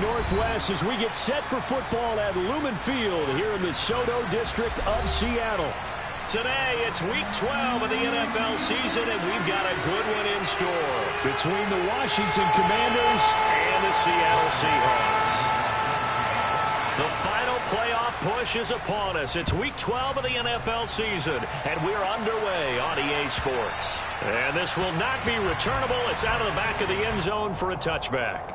Northwest as we get set for football at Lumen Field here in the Soto District of Seattle. Today, it's Week 12 of the NFL season, and we've got a good one in store. Between the Washington Commanders and the Seattle Seahawks. The final playoff push is upon us. It's Week 12 of the NFL season, and we're underway on EA Sports. And this will not be returnable. It's out of the back of the end zone for a touchback.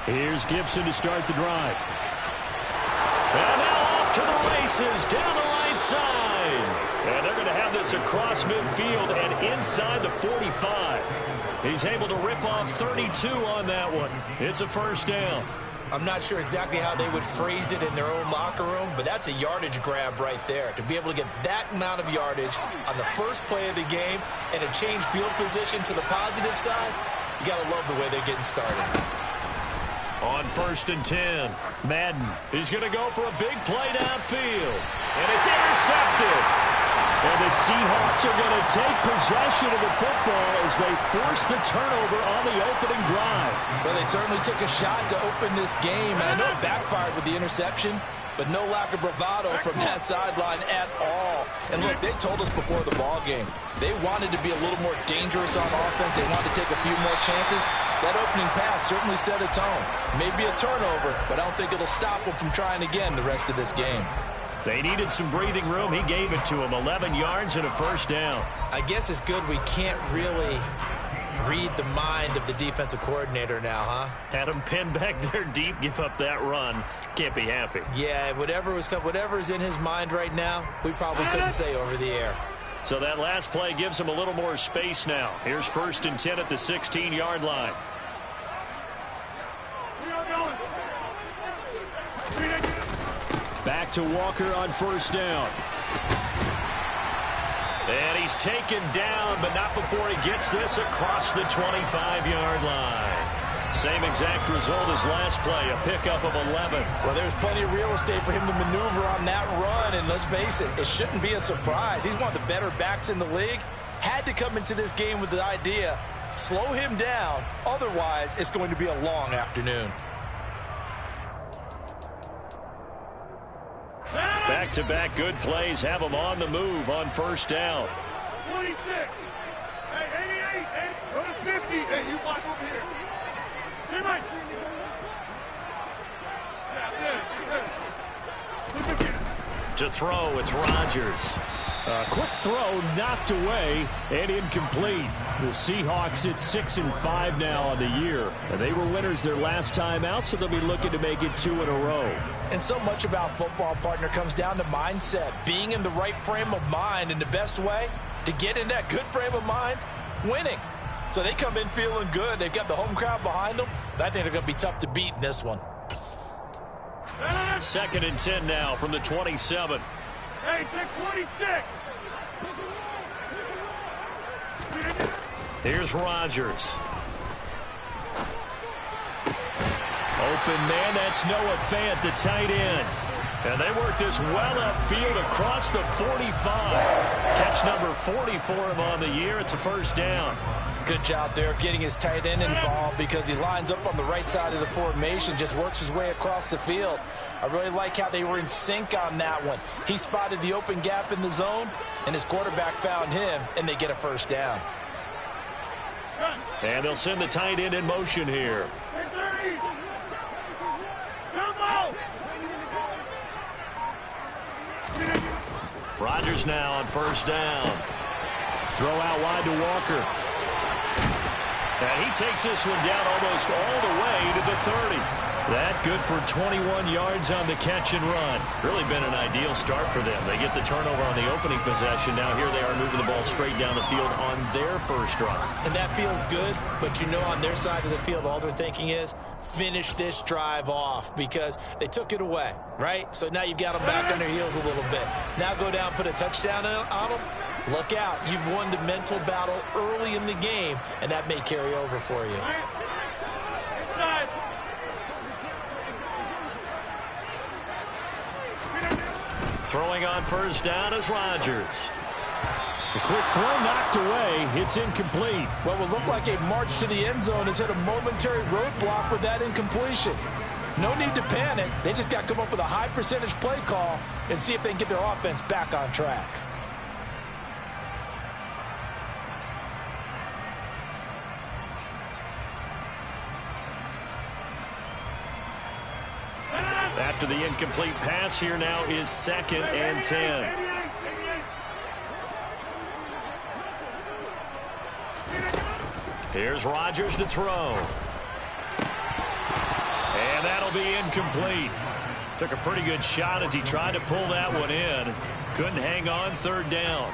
Here's Gibson to start the drive. And now off to the races down the right side. And they're going to have this across midfield and inside the 45. He's able to rip off 32 on that one. It's a first down. I'm not sure exactly how they would phrase it in their own locker room, but that's a yardage grab right there. To be able to get that amount of yardage on the first play of the game and a change field position to the positive side, you got to love the way they're getting started. On 1st and 10, Madden is going to go for a big play downfield. And it's intercepted. And the Seahawks are going to take possession of the football as they force the turnover on the opening drive. Well, they certainly took a shot to open this game, and I know it backfired with the interception, but no lack of bravado from that sideline at all. And look, they told us before the ball game, they wanted to be a little more dangerous on offense. They wanted to take a few more chances. That opening pass certainly set a tone. Maybe a turnover, but I don't think it'll stop them from trying again the rest of this game. They needed some breathing room. He gave it to them. 11 yards and a first down. I guess it's good we can't really read the mind of the defensive coordinator now, huh? Had him pinned back there deep, give up that run. Can't be happy. Yeah, whatever's in his mind right now, we probably couldn't say over the air. So that last play gives him a little more space now. Here's 1st and 10 at the 16-yard line. Back to Walker on 1st down. And he's taken down, but not before he gets this across the 25-yard line. Same exact result as last play, a pickup of 11. Well, there's plenty of real estate for him to maneuver on that run, and let's face it, it shouldn't be a surprise. He's one of the better backs in the league. Had to come into this game with the idea, slow him down, otherwise it's going to be a long afternoon. Back-to-back good plays have him on the move on 1st down. 26. Hey, 88. Hey, go to 50. Hey, you watch over here. Hey, Mike. To throw, it's Rodgers. A quick throw knocked away and incomplete. The Seahawks at 6-5 now on the year. And they were winners their last time out, so they'll be looking to make it 2 in a row. And so much about football, partner, comes down to mindset. Being in the right frame of mind, and the best way to get in that good frame of mind, winning. So they come in feeling good. They've got the home crowd behind them. I think they're going to be tough to beat in this one. 2nd and 10 now from the 27. Hey, take 26. Here's Rodgers. Open man, that's Noah Fant, the tight end. And they work this well upfield across the 45. Catch number 40 for him on the year. It's a first down. Good job there of getting his tight end involved because he lines up on the right side of the formation, just works his way across the field. I really like how they were in sync on that one. He spotted the open gap in the zone, and his quarterback found him, and they get a first down. And they'll send the tight end in motion here. Rodgers now on 1st down. Throw out wide to Walker. And he takes this one down almost all the way to the 30. That good for 21 yards on the catch and run. Really been an ideal start for them. They get the turnover on the opening possession. Now here they are moving the ball straight down the field on their first drive. And that feels good, but you know on their side of the field all they're thinking is finish this drive off because they took it away, right? So now you've got them back on their heels a little bit. Now go down, put a touchdown on them. Look out. You've won the mental battle early in the game, and that may carry over for you. Throwing on first down is Rodgers. A quick throw knocked away. It's incomplete. What will look like a march to the end zone has hit a momentary roadblock with that incompletion. No need to panic. They just got to come up with a high percentage play call and see if they can get their offense back on track. After the incomplete pass, here now is 2nd and 10. Here's Rodgers to throw. And that'll be incomplete. Took a pretty good shot as he tried to pull that one in. Couldn't hang on, 3rd down.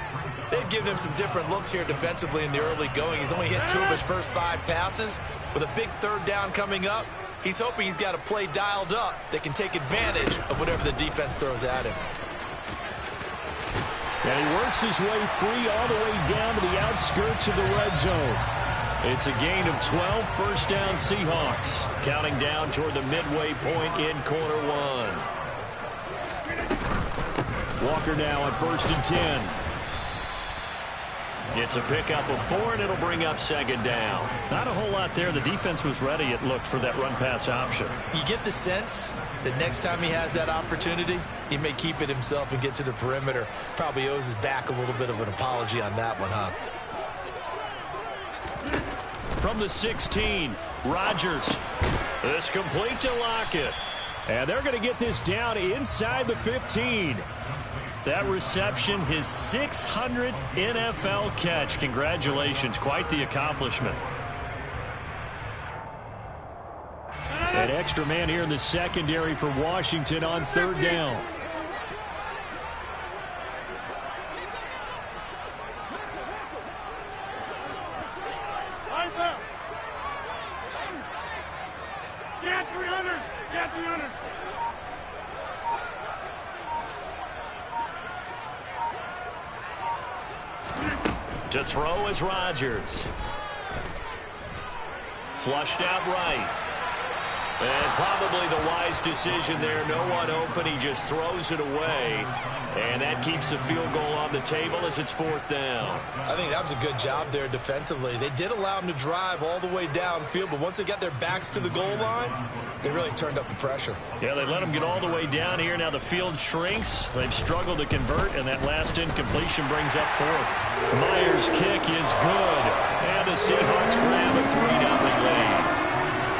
They've given him some different looks here defensively in the early going. He's only hit 2 of his first 5 passes. With a big 3rd down coming up, he's hoping he's got a play dialed up that can take advantage of whatever the defense throws at him. And he works his way free all the way down to the outskirts of the red zone. It's a gain of 12, first down Seahawks. Counting down toward the midway point in quarter 1. Walker now on 1st and 10. It's a pickup of 4, and it'll bring up 2nd down. Not a whole lot there. The defense was ready, it looked, for that run-pass option. You get the sense that next time he has that opportunity, he may keep it himself and get to the perimeter. Probably owes his back a little bit of an apology on that one, huh? From the 16, Rodgers. It's complete to Lockett. And they're going to get this down inside the 15. That reception, his 600th NFL catch. Congratulations. Quite the accomplishment. An extra man here in the secondary for Washington on 3rd down. Get 300! Get 300! To throw is Rodgers. Flushed out right. And probably the wise decision there. No one open. He just throws it away. And that keeps the field goal on the table as it's 4th down. I think that was a good job there defensively. They did allow him to drive all the way downfield, but once they got their backs to the goal line, they really turned up the pressure. Yeah, they let him get all the way down here. Now the field shrinks. They've struggled to convert, and that last incompletion brings up 4th. Myers' kick is good. And the Seahawks grab a 3-0 lead.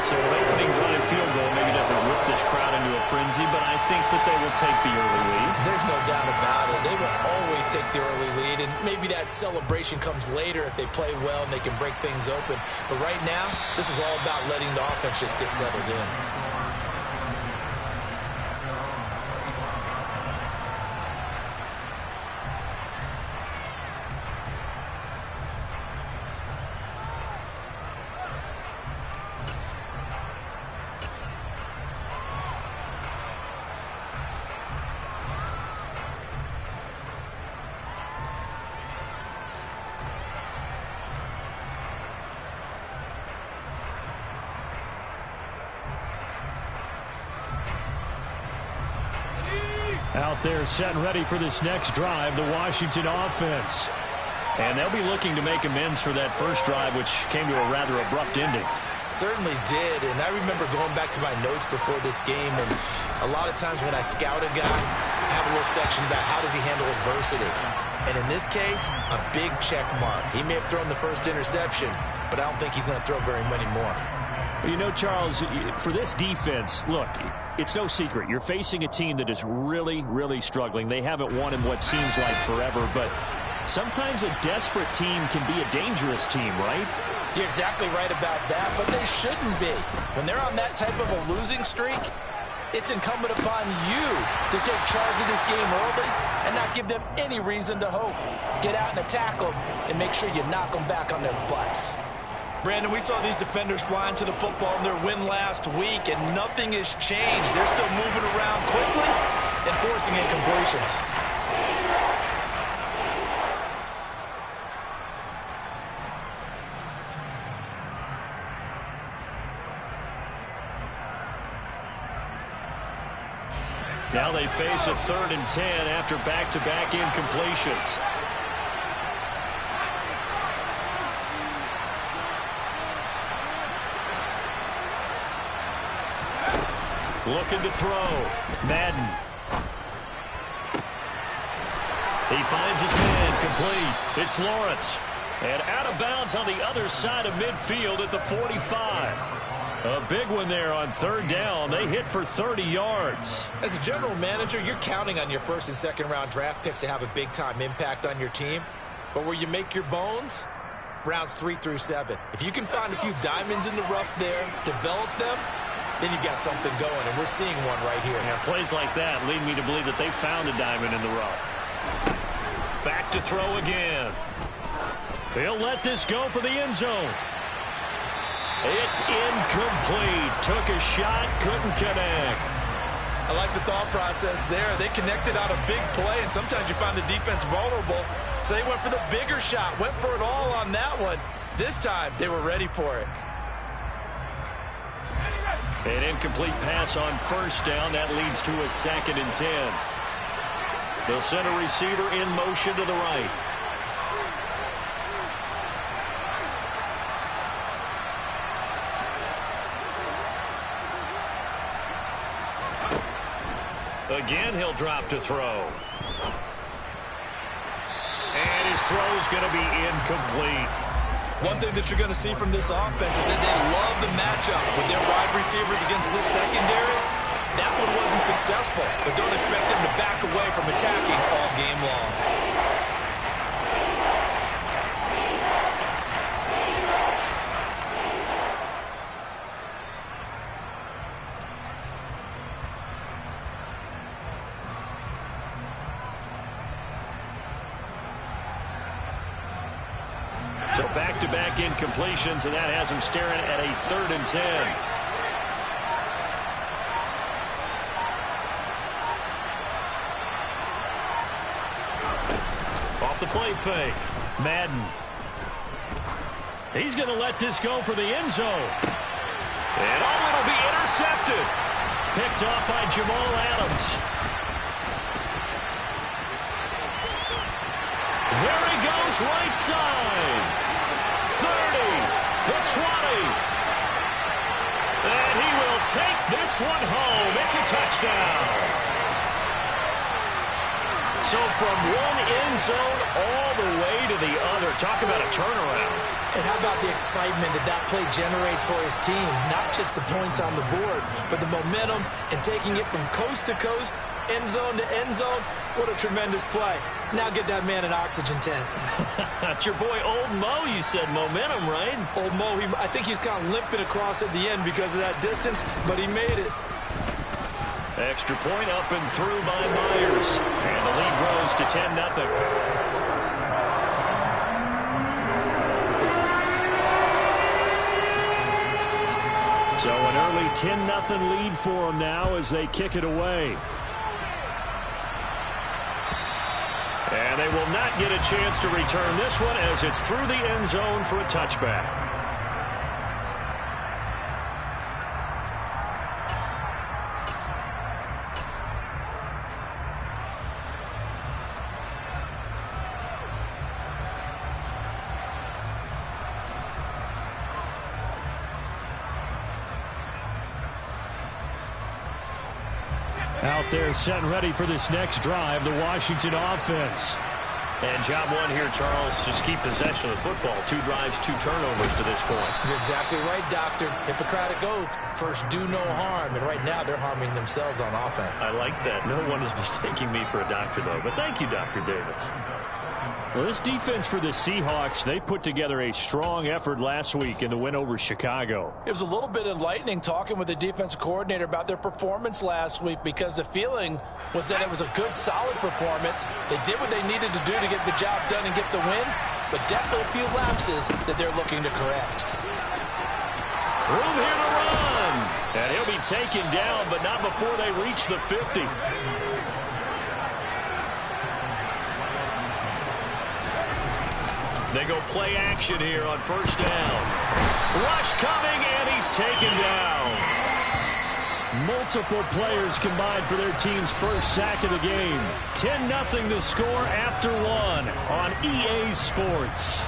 So an opening drive field goal maybe doesn't whip this crowd into a frenzy, but I think that they will take the early lead. There's no doubt about it. They will always take the early lead, and maybe that celebration comes later if they play well and they can break things open. But right now, this is all about letting the offense just get settled in. Out there set and ready for this next drive, the Washington offense. And they'll be looking to make amends for that first drive, which came to a rather abrupt ending. Certainly did, and I remember going back to my notes before this game, and a lot of times when I scout a guy, I have a little section about how does he handle adversity. And in this case, a big check mark. He may have thrown the first interception, but I don't think he's going to throw very many more. You know, Charles, for this defense, look, it's no secret. You're facing a team that is really, really struggling. They haven't won in what seems like forever, but sometimes a desperate team can be a dangerous team, right? You're exactly right about that, but they shouldn't be. When they're on that type of a losing streak, it's incumbent upon you to take charge of this game early and not give them any reason to hope. Get out and attack them and make sure you knock them back on their butts. Brandon, we saw these defenders flying to the football in their win last week, and nothing has changed. They're still moving around quickly and forcing incompletions. Now they face a 3rd and 10 after back-to-back incompletions. Looking to throw. Madden. He finds his man complete. It's Lawrence. And out of bounds on the other side of midfield at the 45. A big one there on 3rd down. They hit for 30 yards. As a general manager, you're counting on your 1st and 2nd round draft picks to have a big-time impact on your team. But where you make your bones, rounds 3 through 7. If you can find a few diamonds in the rough there, develop them, then you've got something going, and we're seeing one right here. Yeah, plays like that lead me to believe that they found a diamond in the rough. Back to throw again. He'll let this go for the end zone. It's incomplete. Took a shot, couldn't connect. I like the thought process there. They connected on a big play, and sometimes you find the defense vulnerable. So they went for the bigger shot, went for it all on that one. This time, they were ready for it. An incomplete pass on 1st down. That leads to a 2nd and 10. They'll send a receiver in motion to the right. Again, he'll drop to throw. And his throw's going to be incomplete. One thing that you're going to see from this offense is that they love the matchup with their wide receivers against this secondary. That one wasn't successful, but don't expect them to back away from attacking all game long. So back-to-back incompletions, and that has him staring at a 3rd and 10. Off the play fake. Madden. He's going to let this go for the end zone. And it'll be intercepted. Picked off by Jamal Adams. There he goes, right side. 30, the 20. And he will take this one home. It's a touchdown. So from one end zone all the way to the other. Talk about a turnaround. And how about the excitement that that play generates for his team? Not just the points on the board, but the momentum and taking it from coast to coast, end zone to end zone. What a tremendous play. Now get that man an oxygen tent. That's your boy Old Mo. You said momentum, right? Old Mo, I think he's kind of limping across at the end because of that distance, but he made it. Extra point up and through by Myers. And the lead grows to 10-0. So an early 10-0 lead for them now as they kick it away. And they will not get a chance to return this one as it's through the end zone for a touchback. Out there set and ready for this next drive, the Washington offense. And job one here, Charles, just keep possession of the football. 2 drives, 2 turnovers to this point. You're exactly right, Doctor. Hippocratic oath. First, do no harm. And right now, they're harming themselves on offense. I like that. No one is mistaking me for a doctor, though. But thank you, Dr. Davis. Well, this defense for the Seahawks, they put together a strong effort last week in the win over Chicago. It was a little bit enlightening talking with the defensive coordinator about their performance last week, because the feeling was that it was a good, solid performance. They did what they needed to do to get the job done and get the win, but definitely a few lapses that they're looking to correct. Room here to run. And he'll be taken down, but not before they reach the 50. They go play action here on first down. Rush coming, and he's taken down. Multiple players combined for their team's first sack of the game. 10-0 the score after 1 on EA Sports.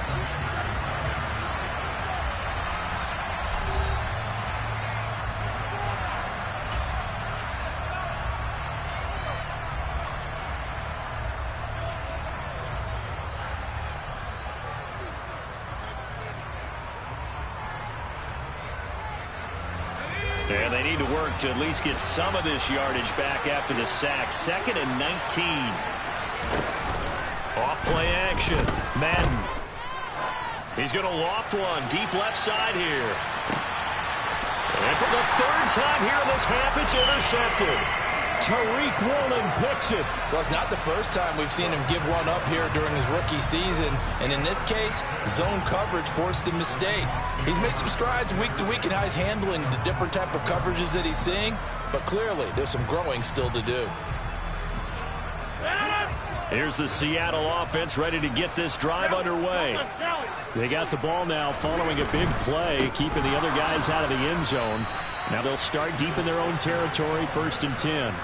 And they need to work to at least get some of this yardage back after the sack. 2nd and 19. Off play action. Madden. He's going to loft one. Deep left side here. And for the 3rd time here in this half, it's intercepted. Tariq Woolen picks it. Well, it's not the first time we've seen him give one up here during his rookie season. And in this case, zone coverage forced the mistake. He's made some strides week to week in how he's handling the different type of coverages that he's seeing. But clearly, there's some growing still to do. Here's the Seattle offense ready to get this drive underway. They got the ball now following a big play, keeping the other guys out of the end zone. Now they'll start deep in their own territory, 1st and 10.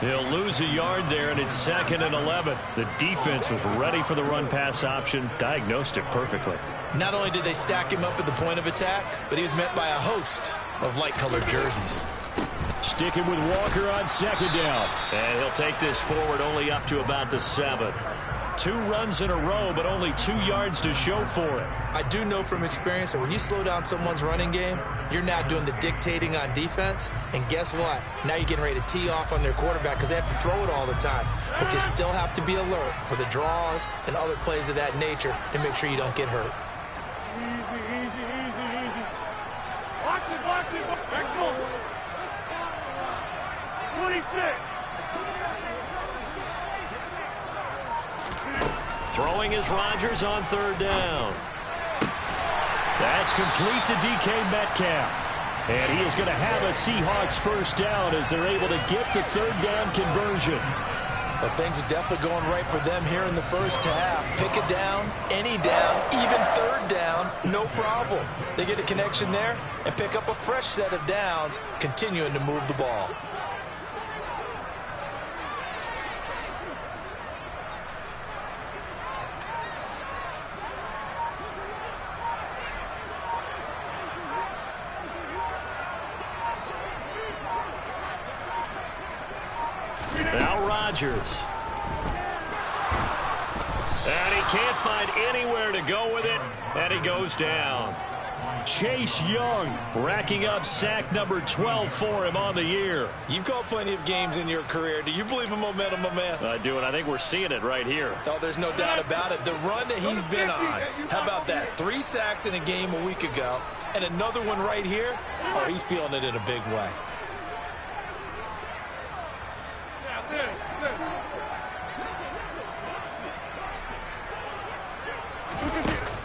They'll lose a yard there, and it's 2nd and 11. The defense was ready for the run-pass option, diagnosed it perfectly. Not only did they stack him up at the point of attack, but he was met by a host of light-colored jerseys. Sticking with Walker on 2nd down. And he'll take this forward only up to about the 7. 2 runs in a row, but only 2 yards to show for it. I do know from experience that when you slow down someone's running game, you're now doing the dictating on defense. And guess what? Now you're getting ready to tee off on their quarterback because they have to throw it all the time. But you still have to be alert for the draws and other plays of that nature and make sure you don't get hurt. Easy, easy, easy, easy. Watch it, watch it. Next one. 26. Throwing is Rodgers on 3rd down. That's complete to DK Metcalf. And he is going to have a Seahawks 1st down as they're able to get the 3rd down conversion. But things are definitely going right for them here in the first half. Pick a down, any down, even 3rd down, no problem. They get a connection there and pick up a fresh set of downs, continuing to move the ball. Now Rodgers. And he can't find anywhere to go with it, and he goes down. Chase Young racking up sack number 12 for him on the year. You've called plenty of games in your career. Do you believe in momentum, my man? I do, and I think we're seeing it right here. Oh, there's no doubt about it. The run that he's been on. How about that? 3 sacks in a game a week ago, and another one right here. Oh, he's feeling it in a big way.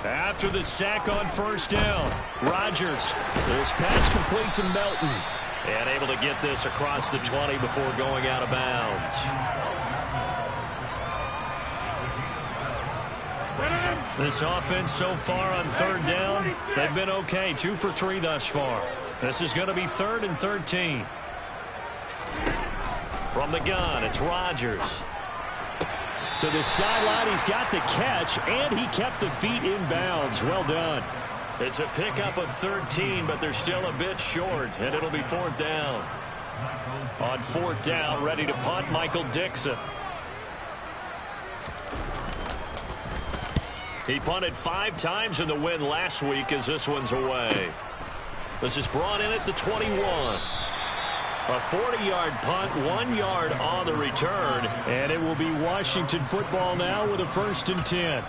After the sack on 1st down, Rodgers. This pass complete to Melton. And able to get this across the 20 before going out of bounds. This offense so far on 3rd down, they've been okay. 2 for 3 thus far. This is going to be 3rd and 13. From the gun, it's Rodgers. To the sideline, he's got the catch, and he kept the feet in bounds. Well done. It's a pickup of 13, but they're still a bit short, and it'll be 4th down. On 4th down, ready to punt, Michael Dixon. He punted 5 times in the win last week as this one's away. This is brought in at the 21. A 40-yard punt, 1 yard on the return. And it will be Washington football now with a 1st and 10.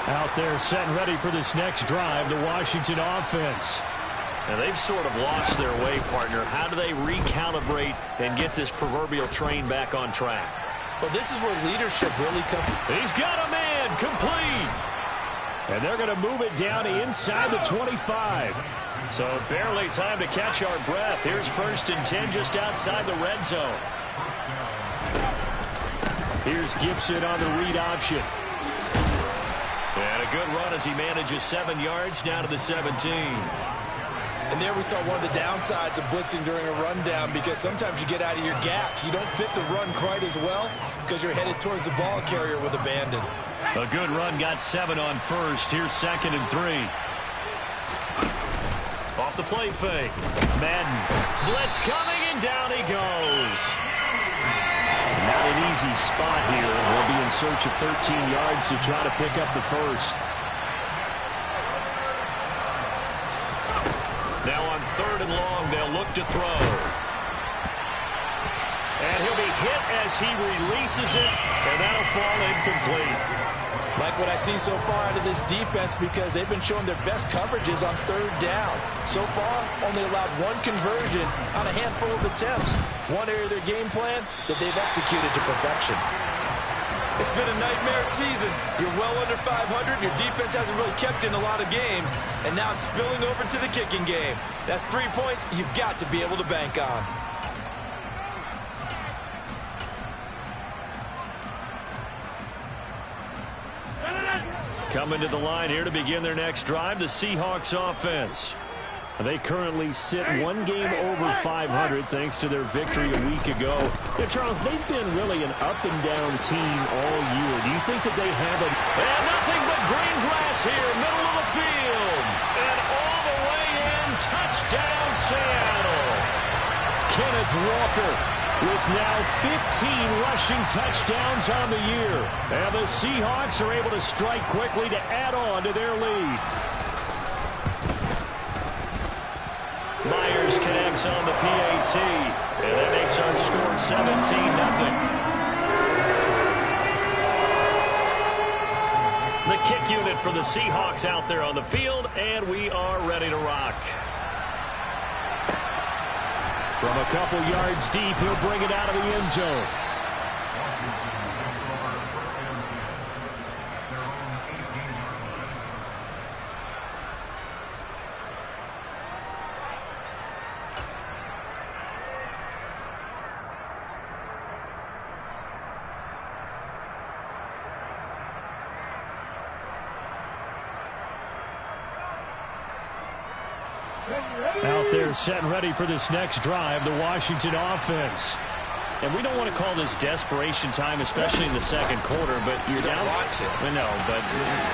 Out there set and ready for this next drive, the Washington offense. And they've sort of lost their way, partner. How do they recalibrate and get this proverbial train back on track? Well, this is where leadership really comes. He's got a man, complete. And they're going to move it down inside the 25. So barely time to catch our breath. Here's 1st and 10 just outside the red zone. Here's Gibson on the read option. And a good run as he manages 7 yards down to the 17. And there we saw one of the downsides of blitzing during a rundown, because sometimes you get out of your gaps. You don't fit the run quite as well because you're headed towards the ball carrier with abandon. A good run, got 7 on 1st. Here's 2nd and 3. Off the play fake. Madden. Blitz coming, and down he goes. Not an easy spot here. They'll be in search of 13 yards to try to pick up the 1st. Now on 3rd and long, they'll look to throw. And he'll be hit as he releases it, and that'll fall incomplete. Like what I see so far out of this defense, because they've been showing their best coverages on 3rd down. So far, only allowed 1 conversion on a handful of attempts. One area of their game plan that they've executed to perfection. It's been a nightmare season. You're well under 500. Your defense hasn't really kept in a lot of games. And now it's spilling over to the kicking game. That's 3 points you've got to be able to bank on. Coming to the line here to begin their next drive, the Seahawks offense. They currently sit 1 game over 500 thanks to their victory a week ago. Yeah, Charles, they've been really an up-and-down team all year. Do you think that they have a... And nothing but green grass here, middle of the field. And all the way in, touchdown Seattle. Kenneth Walker with now 15 rushing touchdowns on the year. And the Seahawks are able to strike quickly to add on to their lead. Myers connects on the PAT, and that makes our score 17-0. The kick unit for the Seahawks out there on the field, and we are ready to rock. From a couple yards deep, he'll bring it out of the end zone. Out there set and ready for this next drive, the Washington offense. And we don't want to call this desperation time, especially in the 2nd quarter, but you're down. Want to. No, but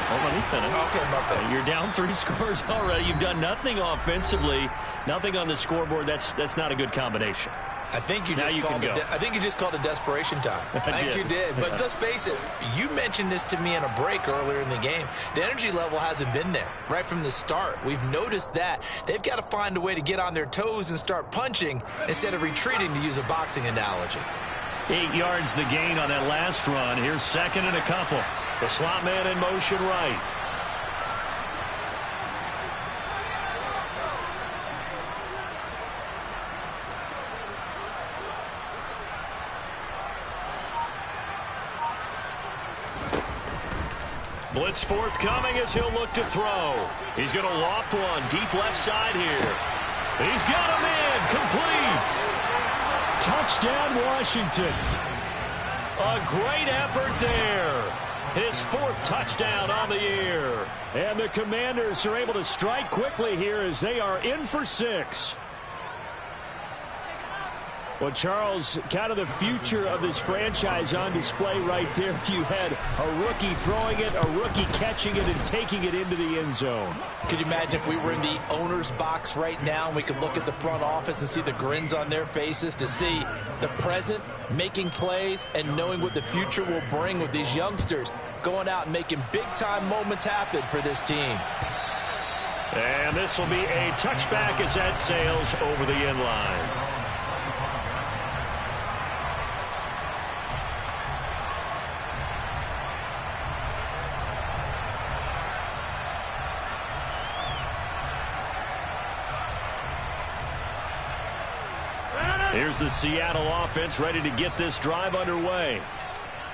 let me finish. Okay, my bad. You're down 3 scores already. You've done nothing offensively, nothing on the scoreboard. That's not a good combination. I think you just called it desperation time. I think you did. But let's face it, you mentioned this to me in a break earlier in the game. The energy level hasn't been there right from the start. We've noticed that. They've got to find a way to get on their toes and start punching instead of retreating, to use a boxing analogy. 8 yards the gain on that last run. Here's 2nd and a couple. The slot man in motion right. Blitz forthcoming as he'll look to throw. He's going to loft one deep left side here. He's got him in. Complete. Touchdown, Washington. A great effort there. His 4th touchdown on the year. And the Commanders are able to strike quickly here as they are in for 6. Well, Charles, kind of the future of this franchise on display right there. You had a rookie throwing it, a rookie catching it, and taking it into the end zone. Could you imagine if we were in the owner's box right now and we could look at the front office and see the grins on their faces, to see the present making plays and knowing what the future will bring with these youngsters going out and making big-time moments happen for this team. And this will be a touchback as that sails over the end line. Here's the Seattle offense ready to get this drive underway.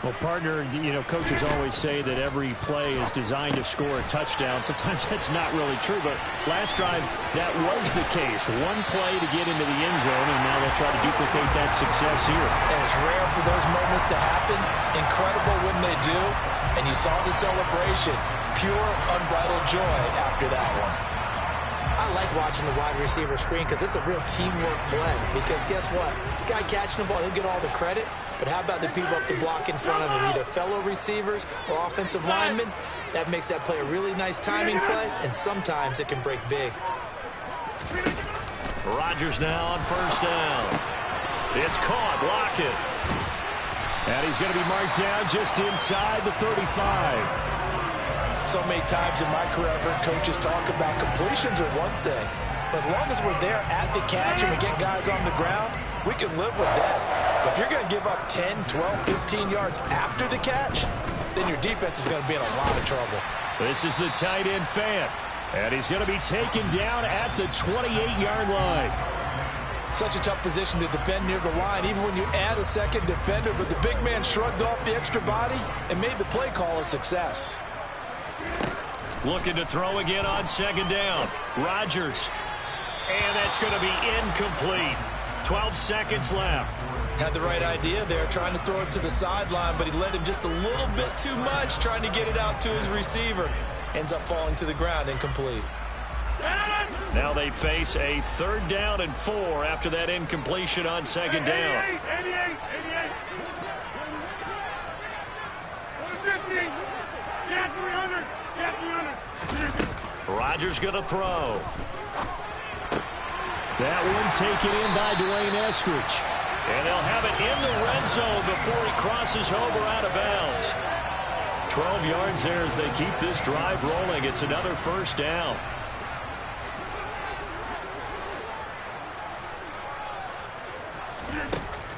Well, partner, you know, coaches always say that every play is designed to score a touchdown. Sometimes that's not really true, but last drive, that was the case. One play to get into the end zone, and now they'll try to duplicate that success here. And it's rare for those moments to happen. Incredible when they do. And you saw the celebration. Pure, unbridled joy after that one. I like watching the wide receiver screen because it's a real teamwork play. Because guess what? The guy catching the ball, he'll get all the credit. But how about the people up to block in front of him, either fellow receivers or offensive linemen? That makes that play a really nice timing play, and sometimes it can break big. Rodgers now on first down. It's caught. Lock it. And he's going to be marked down just inside the 35. So many times in my career, I've heard coaches talk about completions are one thing. But as long as we're there at the catch and we get guys on the ground, we can live with that. But if you're going to give up 10, 12, 15 yards after the catch, then your defense is going to be in a lot of trouble. This is the tight end Fant. And he's going to be taken down at the 28-yard line. Such a tough position to defend near the line, even when you add a second defender. But the big man shrugged off the extra body and made the play call a success. Looking to throw again on second down. Rodgers. And that's going to be incomplete. 12 seconds left. Had the right idea there, trying to throw it to the sideline, but he led him just a little bit too much, trying to get it out to his receiver. Ends up falling to the ground, incomplete. Now they face a 3rd down and 4 after that incompletion on second down. 88. 150. Yeah, 300. Rodgers going to throw. That one taken in by Dwayne Eskridge. And they'll have it in the red zone before he crosses over out of bounds. 12 yards there as they keep this drive rolling. It's another first down.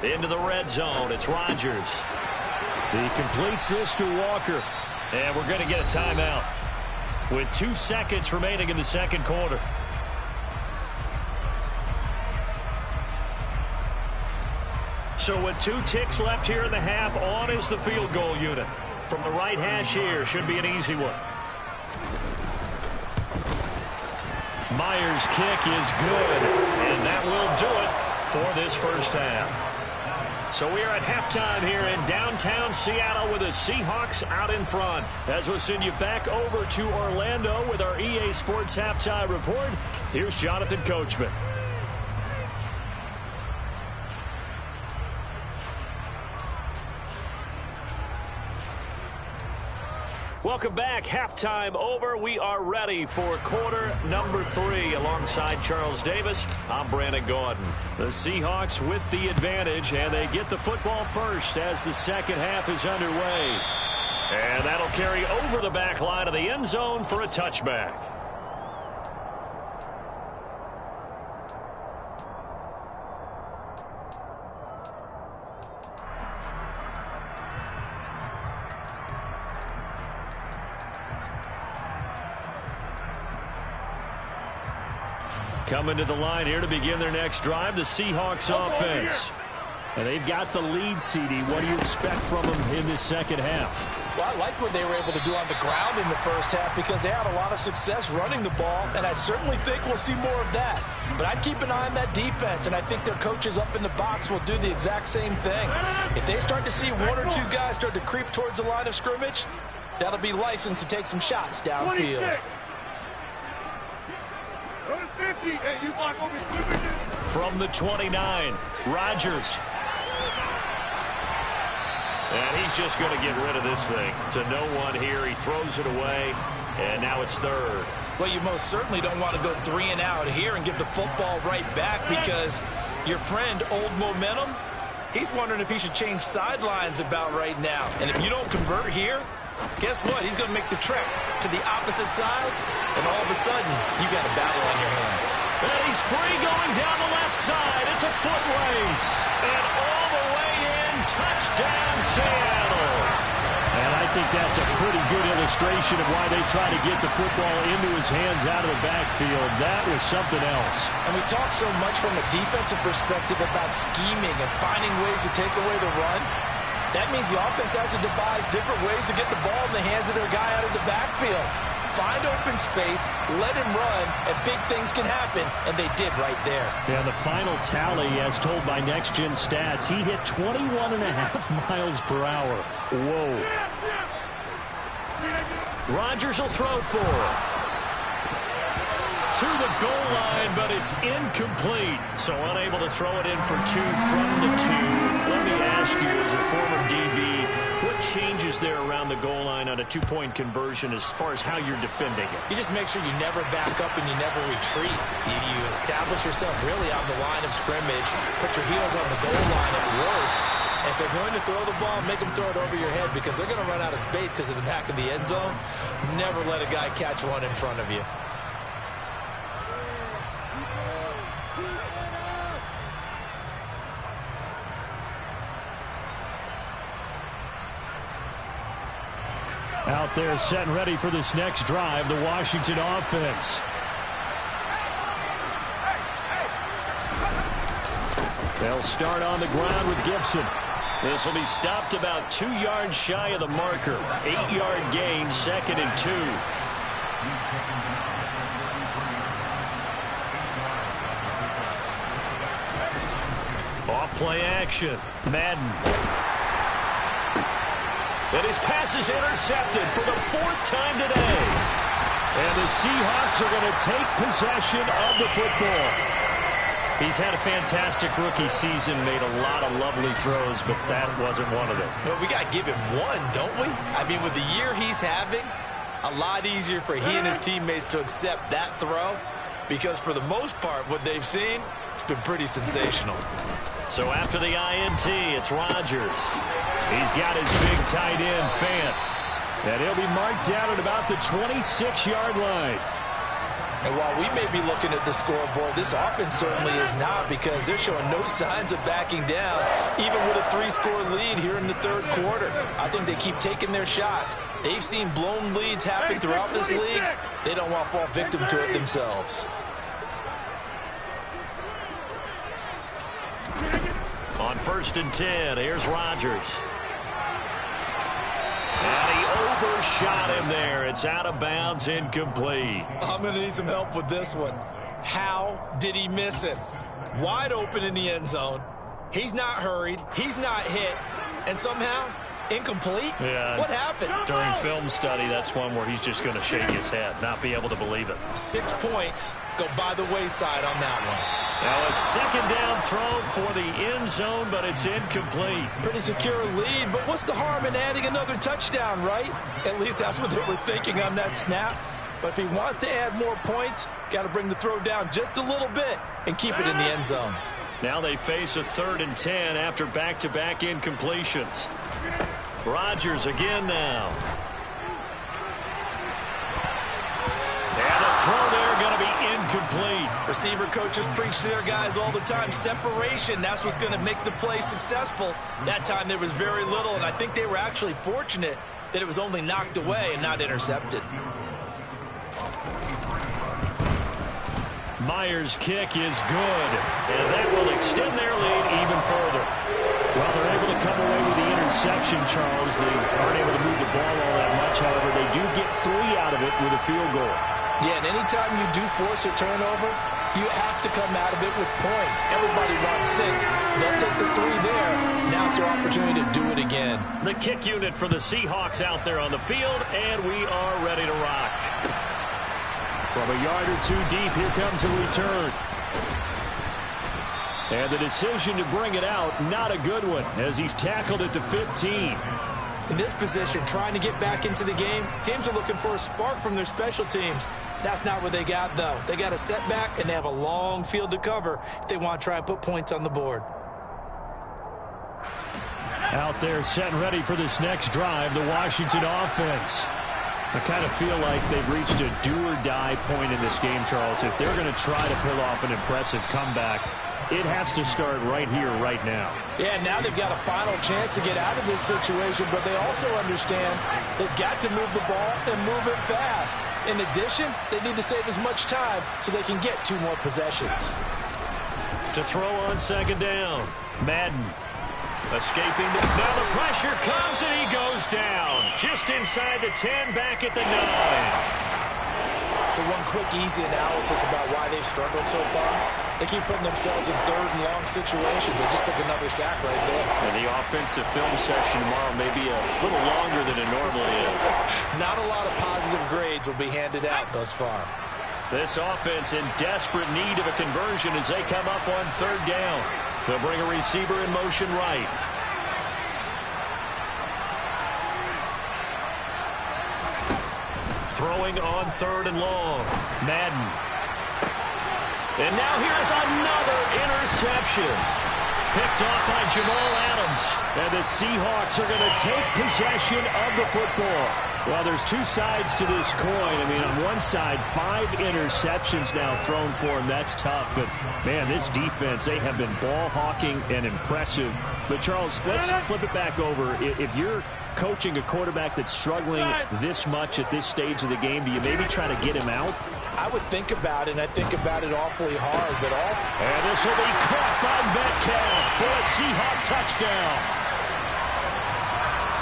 Into the red zone. It's Rodgers. He completes this to Walker. And we're going to get a timeout with 2 seconds remaining in the second quarter. So with 2 ticks left here in the half, on is the field goal unit. From the right hash here, should be an easy one. Myers' kick is good, and that will do it for this first half. So we are at halftime here in downtown Seattle with the Seahawks out in front. As we'll send you back over to Orlando with our EA Sports Halftime Report, here's Jonathan Coachman. Welcome back. Halftime over. We are ready for quarter number 3. Alongside Charles Davis, I'm Brandon Gordon. The Seahawks with the advantage, and they get the football first as the second half is underway. And that'll carry over the back line of the end zone for a touchback. Coming to the line here to begin their next drive, the Seahawks offense. And they've got the lead, CD. What do you expect from them in this second half? Well, I like what they were able to do on the ground in the first half because they had a lot of success running the ball, and I certainly think we'll see more of that. But I'd keep an eye on that defense, and I think their coaches up in the box will do the exact same thing. If they start to see 1 or 2 guys start to creep towards the line of scrimmage, that'll be licensed to take some shots downfield. 50. Hey, you block over 2 minutes. from the 29. Rodgers. And he's just going to get rid of this thing. To no one here. He throws it away, and now it's third. Well, you most certainly don't want to go 3 and out here and give the football right back because your friend, Old Momentum, he's wondering if he should change sidelines about right now. And if you don't convert here, guess what? He's going to make the trek to the opposite side, and all of a sudden, you got a battle on your hands. And he's free going down the left side. It's a foot race. And all the way in, touchdown Seattle. And I think that's a pretty good illustration of why they try to get the football into his hands out of the backfield. That was something else. And we talk so much from a defensive perspective about scheming and finding ways to take away the run. That means the offense has to devise different ways to get the ball in the hands of their guy out of the backfield. Find open space, let him run, and big things can happen, and they did right there. Yeah, the final tally, as told by Next Gen Stats, he hit 21.5 miles per hour. Whoa. Rodgers will throw for it. To the goal line, but it's incomplete. So unable to throw it in for 2 from the 2. Let me ask you, as a former DB, what changes there around the goal line on a 2-point conversion as far as how you're defending it? You just make sure you never back up and you never retreat. You establish yourself really on the line of scrimmage, put your heels on the goal line at worst. And if they're going to throw the ball, make them throw it over your head because they're going to run out of space because of the back of the end zone. Never let a guy catch one in front of you. Out there set and ready for this next drive, the Washington offense. They'll start on the ground with Gibson. This will be stopped about 2 yards shy of the marker. 8-yard gain, 2nd and 2. Off play action. Madden. And his pass is intercepted for the 4th time today. And the Seahawks are going to take possession of the football. He's had a fantastic rookie season, made a lot of lovely throws, but that wasn't one of them. Well, we got to give him one, don't we? I mean, with the year he's having, a lot easier for he and his teammates to accept that throw because for the most part, what they've seen, it's been pretty sensational. So after the INT, it's Rodgers. He's got his big tight end, Fant. And he'll be marked down at about the 26-yard line. And while we may be looking at the scoreboard, this offense certainly is not because they're showing no signs of backing down, even with a 3-score lead here in the 3rd quarter. I think they keep taking their shots. They've seen blown leads happen throughout this league. They don't want to fall victim to it themselves. On 1st and 10, here's Rodgers. And he overshot him there. It's out of bounds, incomplete. I'm going to need some help with this one. How did he miss it? Wide open in the end zone. He's not hurried. He's not hit. And somehow, incomplete? Yeah. What happened? During film study, that's one where he's just going to shake his head, not be able to believe it. 6 points go by the wayside on that one. Now a 2nd down throw for the end zone, but it's incomplete. Pretty secure lead, but what's the harm in adding another touchdown, right? At least that's what they were thinking on that snap. But if he wants to add more points, got to bring the throw down just a little bit and keep it in the end zone. Now they face a 3rd and 10 after back-to-back incompletions. Rodgers again now. And the throw there going to be incomplete. Receiver coaches preach to their guys all the time. Separation, that's what's going to make the play successful. That time there was very little, and I think they were actually fortunate that it was only knocked away and not intercepted. Myers' kick is good, and that will extend their lead even further. Well, they're able to come away with the interception, Charles. They aren't able to move the ball all that much. However, they do get 3 out of it with a field goal. Yeah, and anytime you do force a turnover, you have to come out of it with points. Everybody wants 6. They'll take the 3 there. Now it's their opportunity to do it again. The kick unit for the Seahawks out there on the field, and we are ready to rock. From a yard or 2 deep, here comes a return. And the decision to bring it out, not a good one, as he's tackled at the 15. In this position, trying to get back into the game, teams are looking for a spark from their special teams. That's not what they got, though. They got a setback, and they have a long field to cover if they want to try and put points on the board. Out there set and ready for this next drive, the Washington offense. I kind of feel like they've reached a do-or-die point in this game, Charles. If they're going to try to pull off an impressive comeback, it has to start right here, right now. Yeah, now they've got a final chance to get out of this situation, but they also understand they've got to move the ball and move it fast. In addition, they need to save as much time so they can get 2 more possessions. To throw on second down, Madden escaping. Now the pressure comes, and he goes down. Just inside the 10, back at the 9. So one quick, easy analysis about why they've struggled so far. They keep putting themselves in 3rd and long situations. They just took another sack right there. And the offensive film session tomorrow may be a little longer than it normally is. Not a lot of positive grades will be handed out thus far. This offense in desperate need of a conversion as they come up on 3rd down. They'll bring a receiver in motion right. Throwing on 3rd and long. Madden. And now here's another interception. Picked off by Jamal Adams. And the Seahawks are going to take possession of the football. Well, there's 2 sides to this coin. I mean, on one side, 5 interceptions now thrown for him. That's tough. But, man, this defense, they have been ball hawking and impressive. But, Charles, let's flip it back over. If you're coaching a quarterback that's struggling this much at this stage of the game, do you maybe try to get him out? I would think about it, and I think about it awfully hard. But also, and this will be caught by Metcalf for a Seahawk touchdown.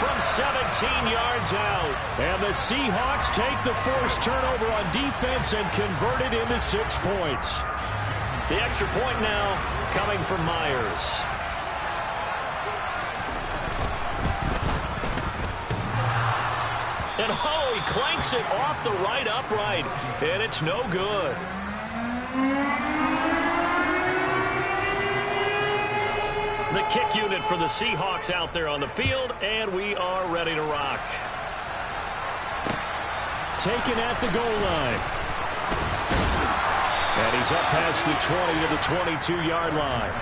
From 17 yards out. And the Seahawks take the first turnover on defense and convert it into 6 points. The extra point now coming from Myers. And he clanks it off the right upright, and it's no good. The kick unit for the Seahawks out there on the field, and we are ready to rock. Taken at the goal line. And he's up past the 20 to the 22-yard line.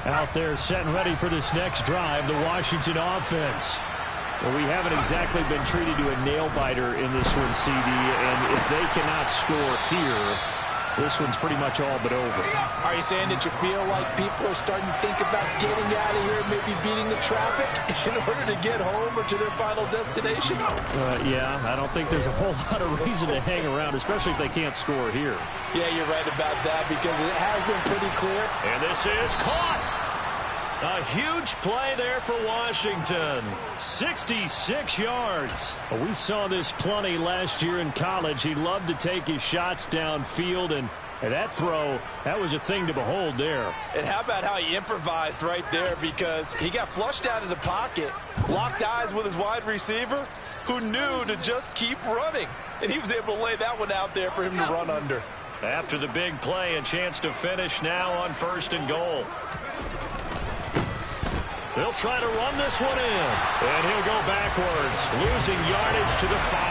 Out there set and ready for this next drive, the Washington offense. Well, we haven't exactly been treated to a nail-biter in this one, CD, and if they cannot score here, this one's pretty much all but over. Are you saying that you feel like people are starting to think about getting out of here and maybe beating the traffic in order to get home or to their final destination? Yeah, I don't think there's a whole lot of reason to hang around, especially if they can't score here. Yeah, you're right about that because it has been pretty clear. And this is caught. A huge play there for Washington. 66 yards. Well, we saw this plenty last year in college. He loved to take his shots downfield, and that throw, that was a thing to behold there. And how about how he improvised right there, because he got flushed out of the pocket, locked eyes with his wide receiver, who knew to just keep running. And he was able to lay that one out there for him to run under. After the big play, a chance to finish now on 1st and goal. They'll try to run this one in. And he'll go backwards, losing yardage to the 5.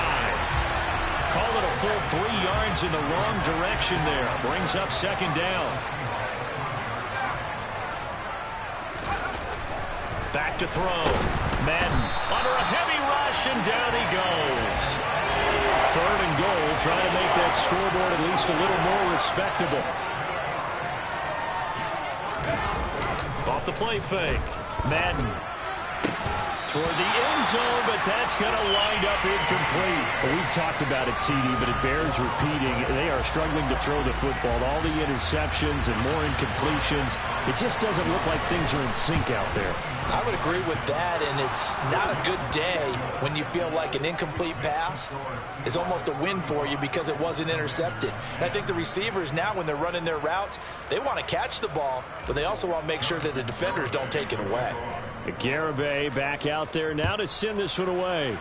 Call it a full 3 yards in the wrong direction there. Brings up 2nd down. Back to throw. Madden under a heavy rush, and down he goes. 3rd and goal, trying to make that scoreboard at least a little more respectable. Off the play fake. Madden toward the end zone, but that's going to wind up incomplete. Well, we've talked about it, CD, but it bears repeating. They are struggling to throw the football. All the interceptions and more incompletions. It just doesn't look like things are in sync out there. I would agree with that, and it's not a good day when you feel like an incomplete pass is almost a win for you because it wasn't intercepted. And I think the receivers now, when they're running their routes, they want to catch the ball, but they also want to make sure that the defenders don't take it away. Garibay back out there now to send this one away.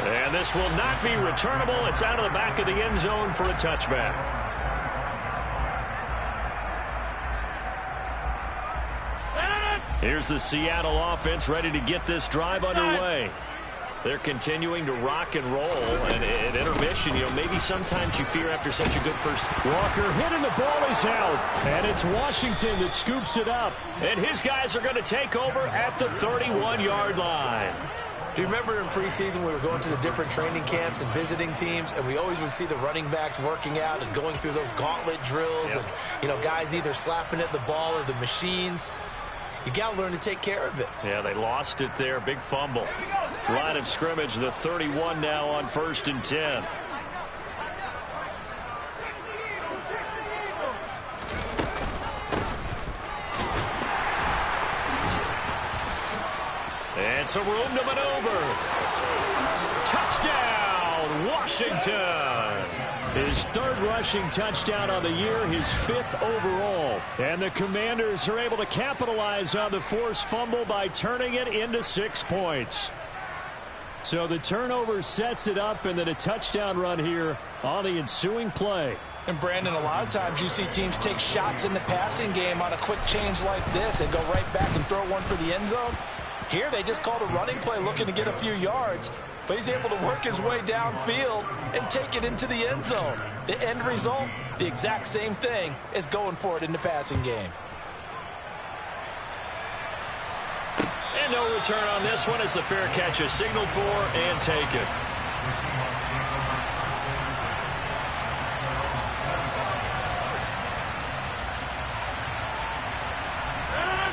And this will not be returnable. It's out of the back of the end zone for a touchback. Here's the Seattle offense ready to get this drive underway. They're continuing to rock and roll, and at intermission, maybe sometimes you fear after such a good first. Walker hit and the ball is out, and it's Washington that scoops it up. And his guys are going to take over at the 31-yard line. Do you remember in preseason we were going to the different training camps and visiting teams, and we always would see the running backs working out and going through those gauntlet drills, and guys either slapping at the ball or the machines. You got to learn to take care of it. Yeah, they lost it there. Big fumble. Line of scrimmage, the 31 now on 1st and 10. And some room to maneuver. Touchdown, Washington. His 3rd rushing touchdown on the year, his 5th overall. And the Commanders are able to capitalize on the forced fumble by turning it into 6 points. So the turnover sets it up, and then a touchdown run here on the ensuing play. And Brandon, a lot of times you see teams take shots in the passing game on a quick change like this and go right back and throw one for the end zone. Here they just called a running play looking to get a few yards. But he's able to work his way downfield and take it into the end zone. The end result, the exact same thing as going for it in the passing game. And no return on this one as the fair catch is signaled for and taken.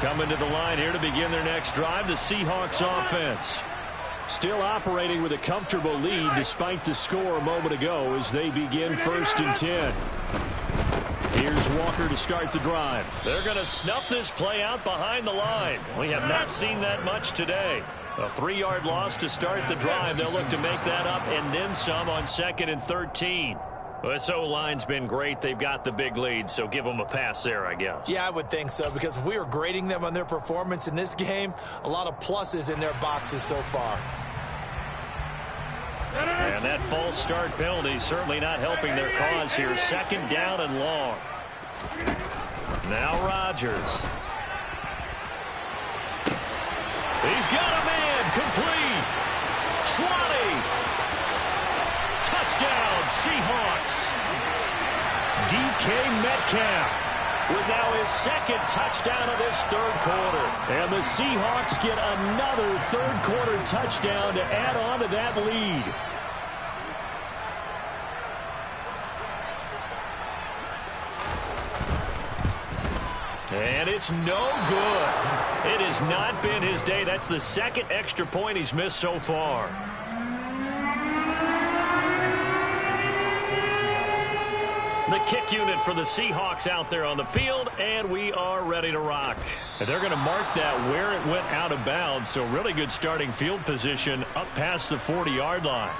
Coming to the line here to begin their next drive, the Seahawks offense. Still operating with a comfortable lead despite the score a moment ago as they begin 1st and 10. Here's Walker to start the drive. They're going to snuff this play out behind the line. We have not seen that much today. A 3-yard loss to start the drive. They'll look to make that up and then some on 2nd and 13. This O-line's been great. They've got the big lead, so give them a pass there, I guess. Yeah, I would think so, because if we were grading them on their performance in this game, a lot of pluses in their boxes so far. And that false start penalty certainly not helping their cause here. 2nd down and long. Now Rodgers. He's got a man complete. 20. Touchdown, Seahawks. DK Metcalf with now his 2nd touchdown of this 3rd quarter. And the Seahawks get another 3rd quarter touchdown to add on to that lead. And it's no good. It has not been his day. That's the 2nd extra point he's missed so far. The kick unit for the Seahawks out there on the field, and we are ready to rock. And they're going to mark that where it went out of bounds, so really good starting field position up past the 40-yard line.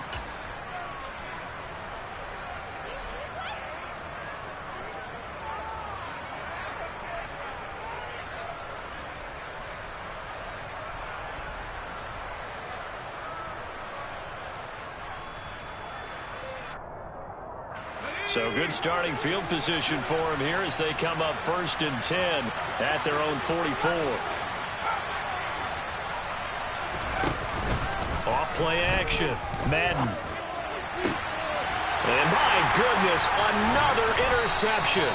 So good starting field position for him here as they come up 1st and 10 at their own 44. Off play action. Madden. And my goodness, another interception.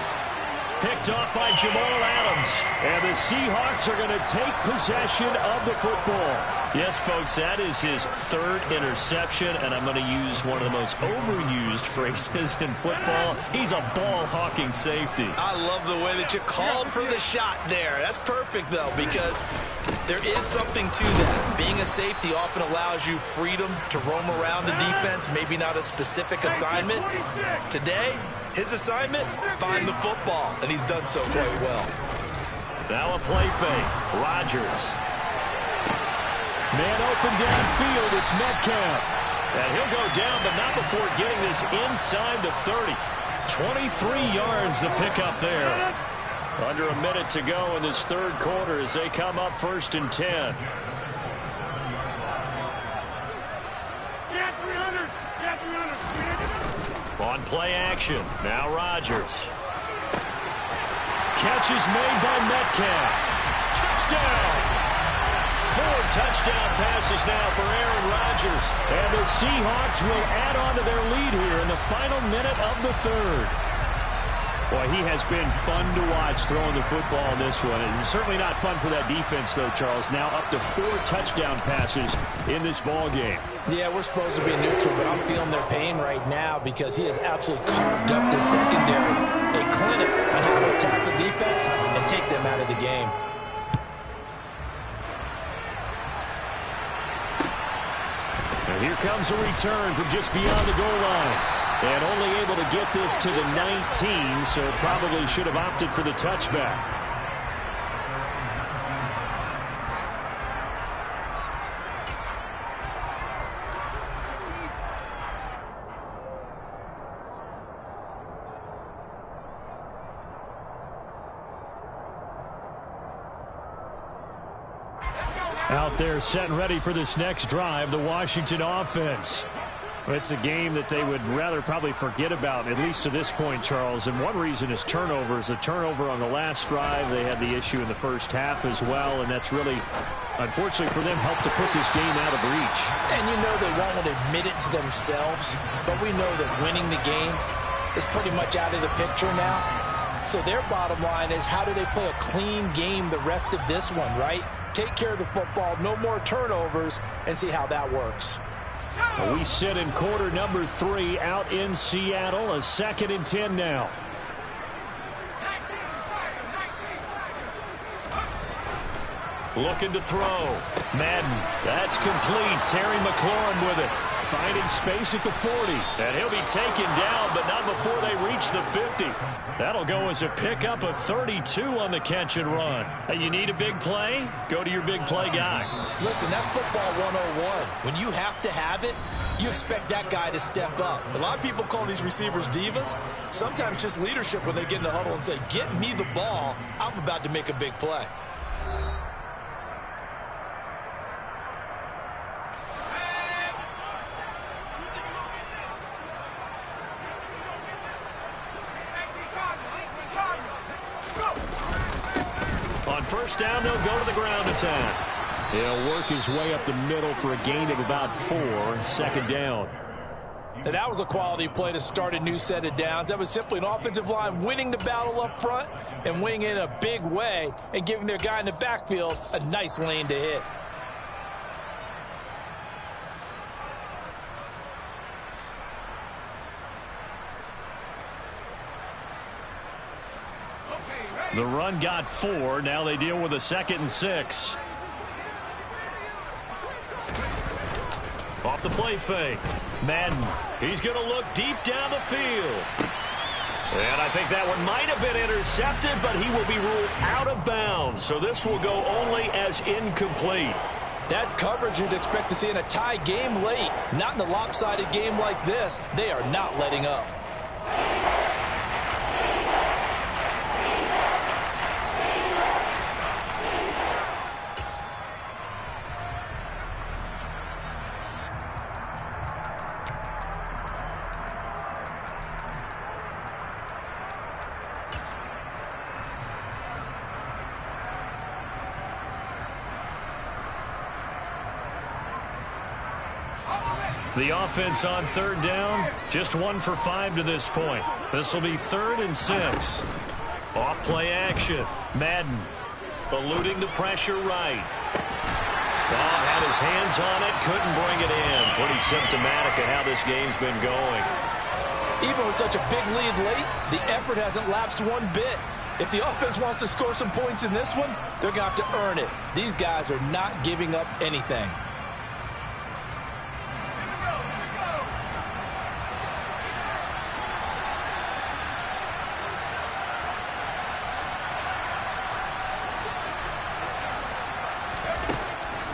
Picked off by Jamal Adams. And the Seahawks are going to take possession of the football. Yes, folks, that is his 3rd interception, and I'm going to use one of the most overused phrases in football. He's a ball-hawking safety. I love the way that you called for the shot there. That's perfect, though, because there is something to that. Being a safety often allows you freedom to roam around the defense, maybe not a specific assignment. Today, his assignment, find the football, and he's done so quite well. Now a play fake. Rodgers. Man open downfield. It's Metcalf. And he'll go down, but not before getting this inside the 30. 23 yards the pickup there. Under a minute to go in this third quarter as they come up 1st and 10. On play action. Now Rodgers. Catch is made by Metcalf. Touchdown. 4 touchdown passes now for Aaron Rodgers. And the Seahawks will add on to their lead here in the final minute of the third. Boy, he has been fun to watch throwing the football in this one. It's certainly not fun for that defense, though, Charles. Now up to 4 touchdown passes in this ball game. Yeah, we're supposed to be neutral, but I'm feeling their pain right now because he has absolutely carved up the secondary. A clinic on how to attack the defense and take them out of the game. And here comes a return from just beyond the goal line. And only able to get this to the 19, so probably should have opted for the touchback. Out there set and ready for this next drive, the Washington offense. It's a game that they would rather probably forget about, at least to this point, Charles. And one reason is turnovers. A turnover on the last drive. They had the issue in the first half as well, and that's really, unfortunately for them, helped to put this game out of reach. And you know they won't admit it to themselves, but we know that winning the game is pretty much out of the picture now. So their bottom line is, how do they play a clean game the rest of this one, right? Take care of the football, no more turnovers, and see how that works. We sit in quarter number 3 out in Seattle. A 2nd and 10 now. Looking to throw. Madden. That's complete. Terry McLaurin with it. Finding space at the 40. And he'll be taken down, but not before they reach the 50. That'll go as a pickup of 32 on the catch and run. And you need a big play? Go to your big play guy. Listen, that's football 101. When you have to have it, you expect that guy to step up. A lot of people call these receivers divas. Sometimes just leadership when they get in the huddle and say, get me the ball. I'm about to make a big play. On first down, they'll go to the ground attack. He'll work his way up the middle for a gain of about 4. 2nd down. And that was a quality play to start a new set of downs. That was simply an offensive line winning the battle up front and winning in a big way and giving their guy in the backfield a nice lane to hit. The run got 4. Now they deal with a 2nd and 6. Off the play fake. Madden. He's going to look deep down the field. And I think that one might have been intercepted, but he will be ruled out of bounds. So this will go only as incomplete. That's coverage you'd expect to see in a tie game late. Not in a lopsided game like this. They are not letting up. The offense on 3rd down, just 1 for 5 to this point. This will be 3rd and 6. Off play action. Madden eluding the pressure right. Had his hands on it, couldn't bring it in. Pretty symptomatic of how this game's been going. Even with such a big lead late, the effort hasn't lapsed one bit. If the offense wants to score some points in this one, they're going to have to earn it. These guys are not giving up anything.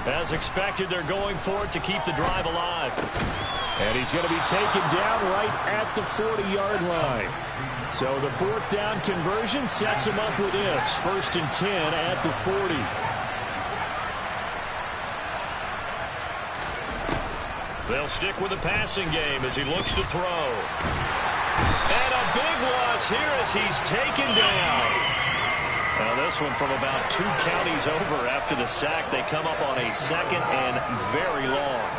As expected, they're going for it to keep the drive alive. And he's going to be taken down right at the 40-yard line. So the fourth down conversion sets him up with this. 1st and 10 at the 40. They'll stick with the passing game as he looks to throw. And a big loss here as he's taken down. Now this one from about 2 counties over after the sack. They come up on a 2nd and very long.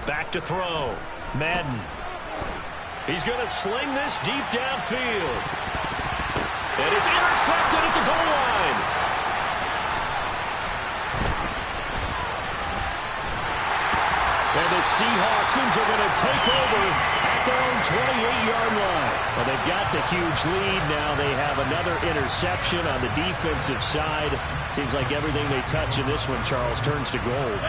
Back to throw. Madden. He's going to sling this deep downfield. And it's intercepted at the goal line. And the Seahawks are going to take over at their own 28-yard line. Well, they've got the huge lead. Now they have another interception on the defensive side. Seems like everything they touch in this one, Charles, turns to gold.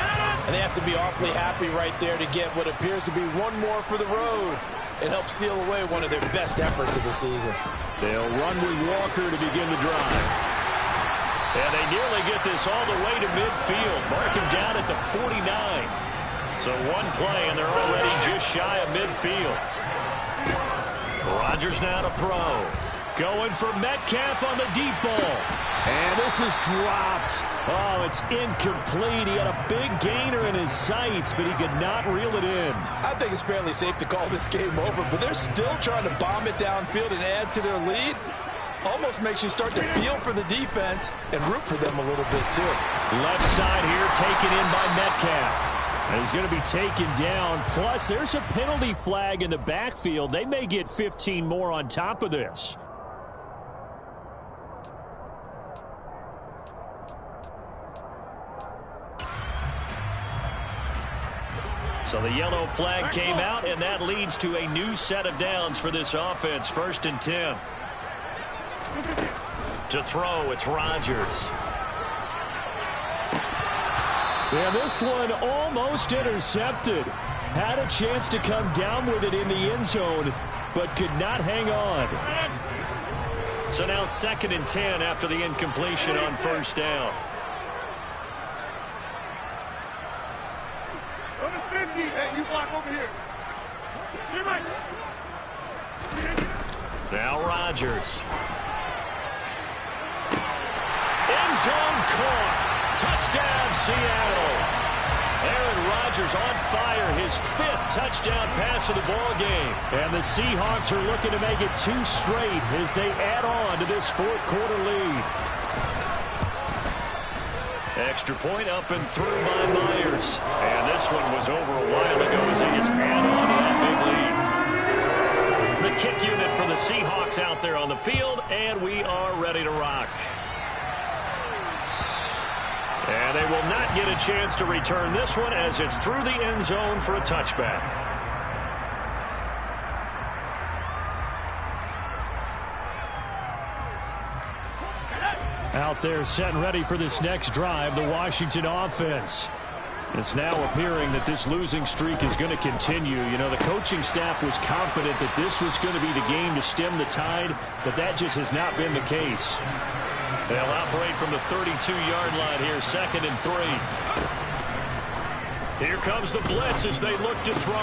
And they have to be awfully happy right there to get what appears to be one more for the road. It helps seal away one of their best efforts of the season. They'll run with Walker to begin the drive. And they nearly get this all the way to midfield. Mark him down at the 49. So one play, and they're already just shy of midfield. Rodgers now to throw. Going for Metcalf on the deep ball. And this is dropped. Oh, it's incomplete. He had a big gainer in his sights, but he could not reel it in. I think it's fairly safe to call this game over, but they're still trying to bomb it downfield and add to their lead. Almost makes you start to feel for the defense and root for them a little bit, too. Left side here taken in by Metcalf. And he's going to be taken down. Plus, there's a penalty flag in the backfield. They may get 15 more on top of this. So the yellow flag came out, and that leads to a new set of downs for this offense. 1st and 10. To throw, it's Rodgers. Yeah, this one almost intercepted. Had a chance to come down with it in the end zone, but could not hang on. So now 2nd and 10 after the incompletion on 1st down. Over 50. Hey, you block over here. Get right. Now Rodgers. End zone caught. Touchdown, Seattle. Aaron Rodgers on fire, his 5th touchdown pass of the ball game. And the Seahawks are looking to make it 2 straight as they add on to this 4th quarter lead. Extra point up and through by Myers. And this one was over a while ago as they just add on to that big lead. The kick unit for the Seahawks out there on the field, and we are ready to rock. And they will not get a chance to return this one as it's through the end zone for a touchback. Out there set and ready for this next drive, the Washington offense. It's now appearing that this losing streak is going to continue. You know, the coaching staff was confident that this was going to be the game to stem the tide, but that just has not been the case. They'll operate from the 32-yard line here, 2nd and 3. Here comes the blitz as they look to throw.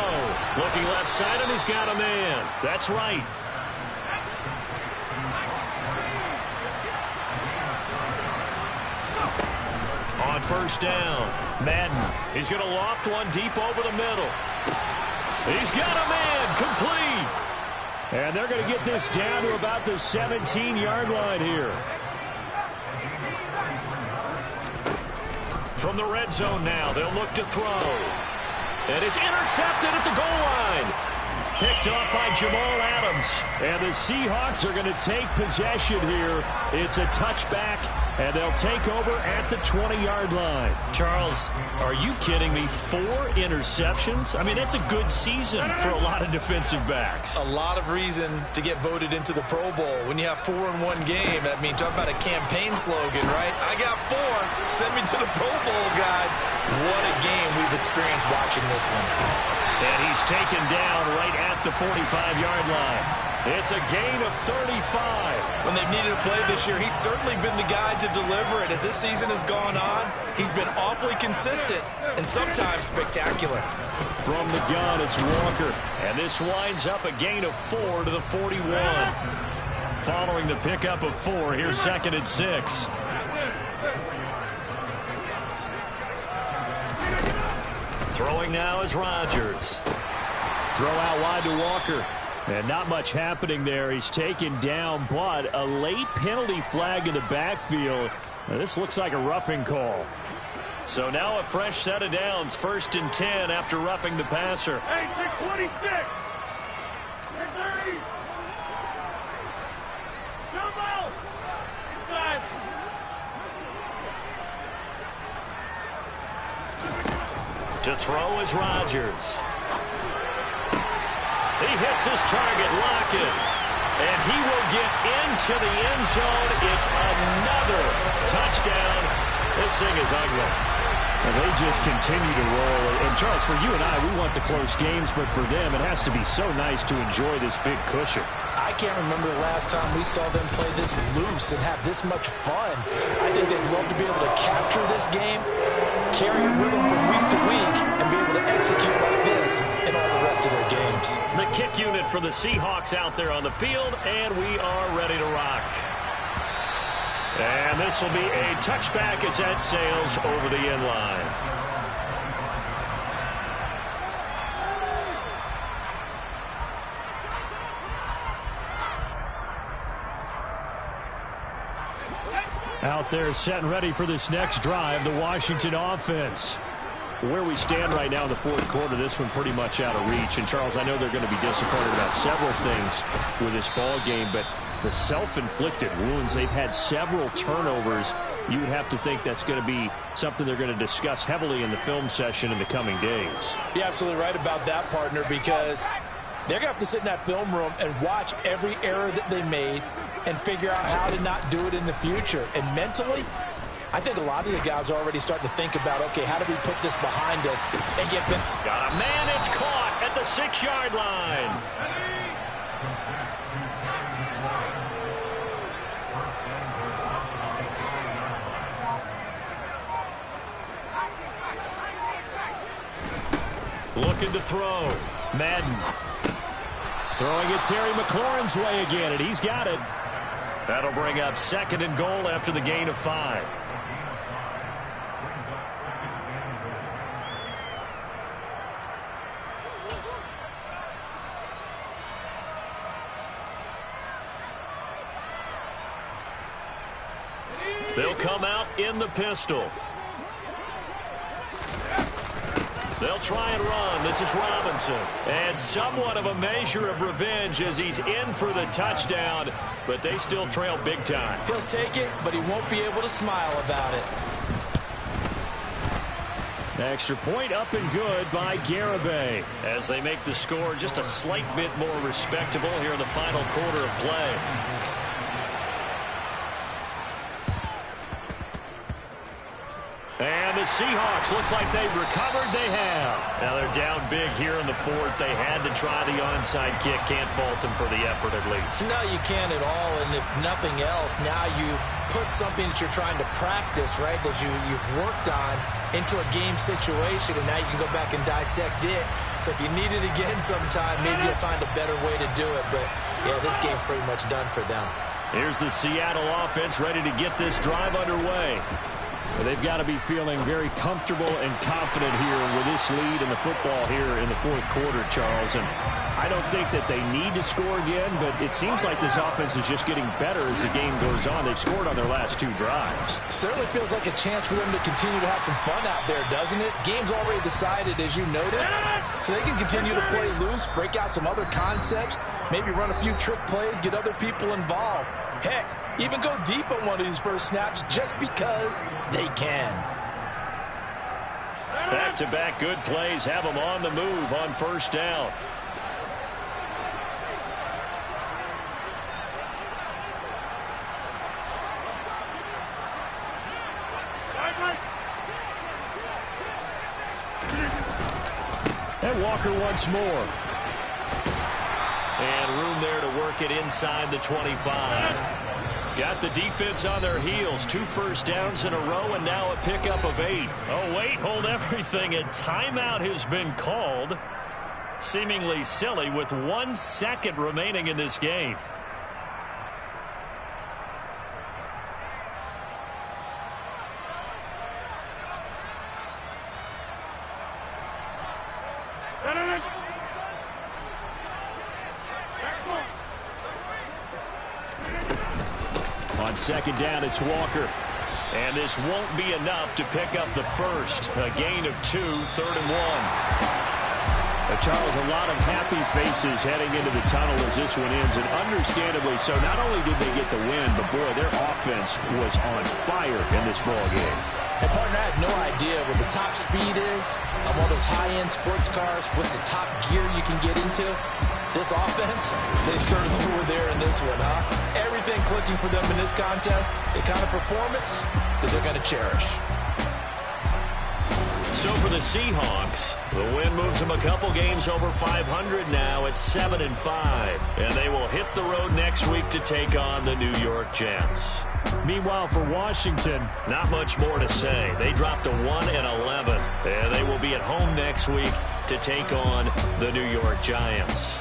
Looking left side, and he's got a man. That's right. On 1st down, Madden. He's going to loft one deep over the middle. He's got a man, complete. And they're going to get this down to about the 17-yard line here. From the red zone now, they'll look to throw. And it's intercepted at the goal line. Picked up by Jamal Adams. And the Seahawks are going to take possession here. It's a touchback, and they'll take over at the 20-yard line. Charles, are you kidding me? 4 interceptions? I mean, that's a good season for a lot of defensive backs. A lot of reason to get voted into the Pro Bowl. When you have 4 in one game, I mean, talk about a campaign slogan, right? I got 4. Send me to the Pro Bowl, guys. What a game we've experienced watching this one. And he's taken down right at the 45-yard line. It's a gain of 35. When they've needed a play this year, he's certainly been the guy to deliver it. As this season has gone on, he's been awfully consistent and sometimes spectacular. From the gun, it's Walker. And this winds up a gain of 4 to the 41. Following the pickup of 4, here's 2nd and 6. Throwing now is Rodgers. Throw out wide to Walker. And not much happening there. He's taken down, but a late penalty flag in the backfield. Now, this looks like a roughing call. So now a fresh set of downs. 1st and 10 after roughing the passer. Hey, 626. 30. Jump out. Inside. To throw is Rodgers. He hits his target, Lockett. And he will get into the end zone. It's another touchdown. This thing is ugly. And they just continue to roll. And, Charles, for you and I, we want the close games, but for them, it has to be so nice to enjoy this big cushion. I can't remember the last time we saw them play this loose and have this much fun. I think they'd love to be able to capture this game, carry it with them from week to week, and be able to execute like this in all the rest of their games. The kick unit for the Seahawks out there on the field, and we are ready to rock. And this will be a touchback as that sails over the end line. Out there set and ready for this next drive, the Washington offense. Where we stand right now in the 4th quarter, this one pretty much out of reach. And, Charles, I know they're going to be disappointed about several things with this ball game, but the self-inflicted wounds, they've had several turnovers. You would have to think that's going to be something they're going to discuss heavily in the film session in the coming days. You're absolutely right about that, partner, because they're going to have to sit in that film room and watch every error that they made and figure out how to not do it in the future. And mentally, I think a lot of the guys are already starting to think about, okay, how do we put this behind us and get back? Got a man, it's caught at the 6-yard line. Looking to throw. Madden. Throwing it Terry McLaurin's way again, and he's got it. That'll bring up 2nd and goal after the gain of 5. They'll come out in the pistol. They'll try and run. This is Robinson. And somewhat of a measure of revenge as he's in for the touchdown, but they still trail big time. He'll take it, but he won't be able to smile about it. Extra point up and good by Garibay as they make the score just a slight bit more respectable here in the final quarter of play. And the Seahawks, looks like they've recovered. They have. Now they're down big here in the 4th. They had to try the onside kick. Can't fault them for the effort at least. No, you can't at all. And if nothing else, now you've put something that you're trying to practice, right, that you've worked on into a game situation, and now you can go back and dissect it. So if you need it again sometime, maybe you'll find a better way to do it. But, yeah, this game's pretty much done for them. Here's the Seattle offense ready to get this drive underway. They've got to be feeling very comfortable and confident here with this lead in the football here in the 4th quarter, Charles. And I don't think that they need to score again, but it seems like this offense is just getting better as the game goes on. They've scored on their last 2 drives. Certainly feels like a chance for them to continue to have some fun out there, doesn't it? Game's already decided, as you noted, so they can continue to play loose, break out some other concepts, maybe run a few trick plays, get other people involved. Heck, even go deep on one of these first snaps just because they can. Back-to-back good plays have them on the move on 1st down. And Walker once more. And room there to work mark it inside the 25. Got the defense on their heels. 2 first downs in a row, and now a pickup of 8. Oh, wait, hold everything. A timeout has been called. Seemingly silly with 1 second remaining in this game. On second down, it's Walker. And this won't be enough to pick up the first. A gain of 2, 3rd and 1. Charles, a lot of happy faces heading into the tunnel as this one ends, and understandably so. Not only did they get the win, but boy, their offense was on fire in this ball game. And partner, I have no idea what the top speed is on one of those high-end sports cars. What's the top gear you can get into? This offense, they certainly were there in this one, huh? Everything clicking for them in this contest, the kind of performance that they're going to cherish. So for the Seahawks, the win moves them a couple games over 500 now at 7-5. And they will hit the road next week to take on the New York Jets. Meanwhile, for Washington, not much more to say. They dropped to 1-11. And they will be at home next week to take on the New York Giants.